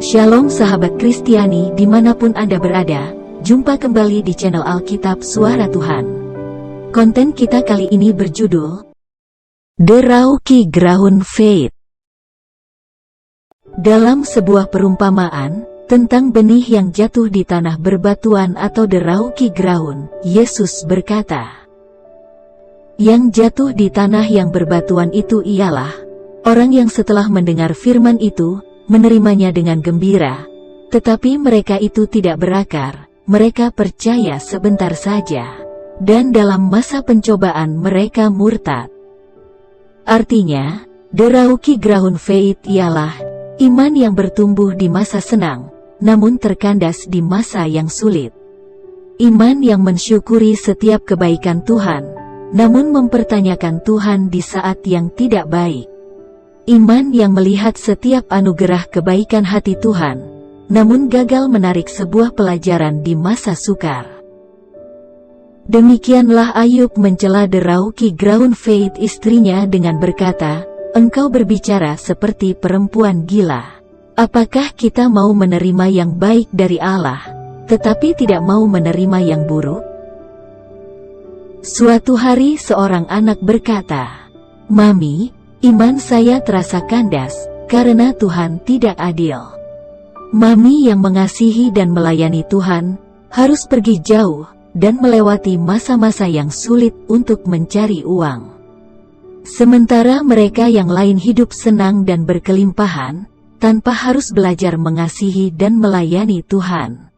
Shalom sahabat Kristiani dimanapun Anda berada, jumpa kembali di channel Alkitab Suara Tuhan. Konten kita kali ini berjudul The Rauki Ground Faith. Dalam sebuah perumpamaan tentang benih yang jatuh di tanah berbatuan atau the rauki ground, Yesus berkata, yang jatuh di tanah yang berbatuan itu ialah orang yang setelah mendengar firman itu, menerimanya dengan gembira, tetapi mereka itu tidak berakar, mereka percaya sebentar saja, dan dalam masa pencobaan mereka murtad. Artinya, the rauki ground faith ialah iman yang bertumbuh di masa senang, namun terkandas di masa yang sulit. Iman yang mensyukuri setiap kebaikan Tuhan, namun mempertanyakan Tuhan di saat yang tidak baik. Iman yang melihat setiap anugerah kebaikan hati Tuhan, namun gagal menarik sebuah pelajaran di masa sukar. Demikianlah Ayub mencela the rauki ground faith istrinya dengan berkata, engkau berbicara seperti perempuan gila. Apakah kita mau menerima yang baik dari Allah, tetapi tidak mau menerima yang buruk? Suatu hari seorang anak berkata, Mami, iman saya terasa kandas, karena Tuhan tidak adil. Mami yang mengasihi dan melayani Tuhan, harus pergi jauh, dan melewati masa-masa yang sulit untuk mencari uang. Sementara mereka yang lain hidup senang dan berkelimpahan, tanpa harus belajar mengasihi dan melayani Tuhan.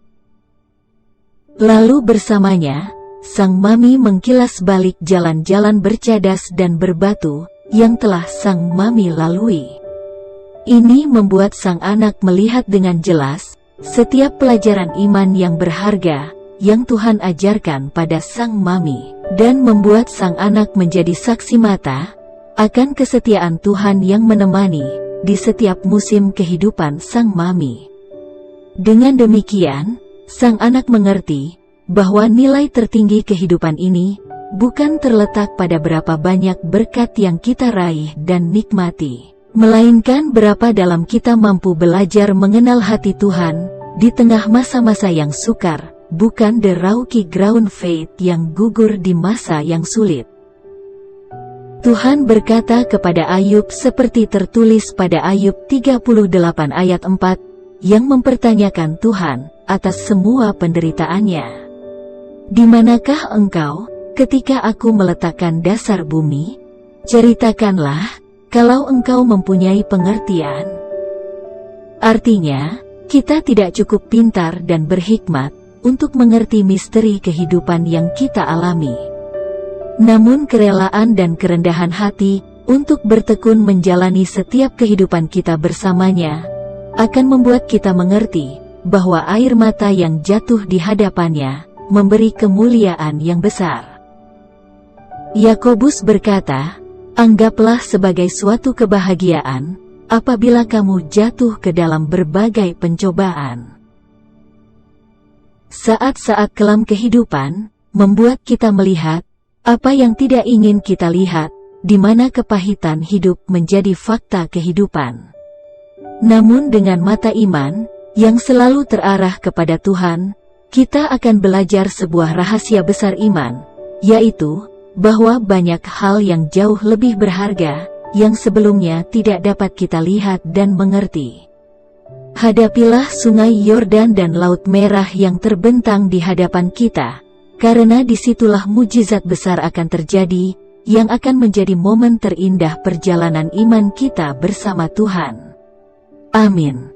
Lalu bersamanya, sang mami mengkilas balik jalan-jalan bercadas dan berbatu, yang telah sang mami lalui. Ini membuat sang anak melihat dengan jelas setiap pelajaran iman yang berharga yang Tuhan ajarkan pada sang mami, dan membuat sang anak menjadi saksi mata akan kesetiaan Tuhan yang menemani di setiap musim kehidupan sang mami. Dengan demikian, sang anak mengerti bahwa nilai tertinggi kehidupan ini bukan terletak pada berapa banyak berkat yang kita raih dan nikmati, melainkan berapa dalam kita mampu belajar mengenal hati Tuhan di tengah masa-masa yang sukar, bukan the rauki ground faith yang gugur di masa yang sulit. Tuhan berkata kepada Ayub seperti tertulis pada Ayub 38 ayat 4, yang mempertanyakan Tuhan atas semua penderitaannya. Di manakah engkau ketika aku meletakkan dasar bumi? Ceritakanlah, kalau engkau mempunyai pengertian. Artinya, kita tidak cukup pintar dan berhikmat untuk mengerti misteri kehidupan yang kita alami. Namun kerelaan dan kerendahan hati untuk bertekun menjalani setiap kehidupan kita bersamanya, akan membuat kita mengerti bahwa air mata yang jatuh di hadapannya memberi kemuliaan yang besar. Yakobus berkata, anggaplah sebagai suatu kebahagiaan apabila kamu jatuh ke dalam berbagai pencobaan. Saat-saat kelam kehidupan membuat kita melihat apa yang tidak ingin kita lihat, di mana kepahitan hidup menjadi fakta kehidupan. Namun dengan mata iman yang selalu terarah kepada Tuhan, kita akan belajar sebuah rahasia besar iman, yaitu bahwa banyak hal yang jauh lebih berharga, yang sebelumnya tidak dapat kita lihat dan mengerti. Hadapilah sungai Yordan dan Laut Merah yang terbentang di hadapan kita, karena disitulah mujizat besar akan terjadi, yang akan menjadi momen terindah perjalanan iman kita bersama Tuhan. Amin.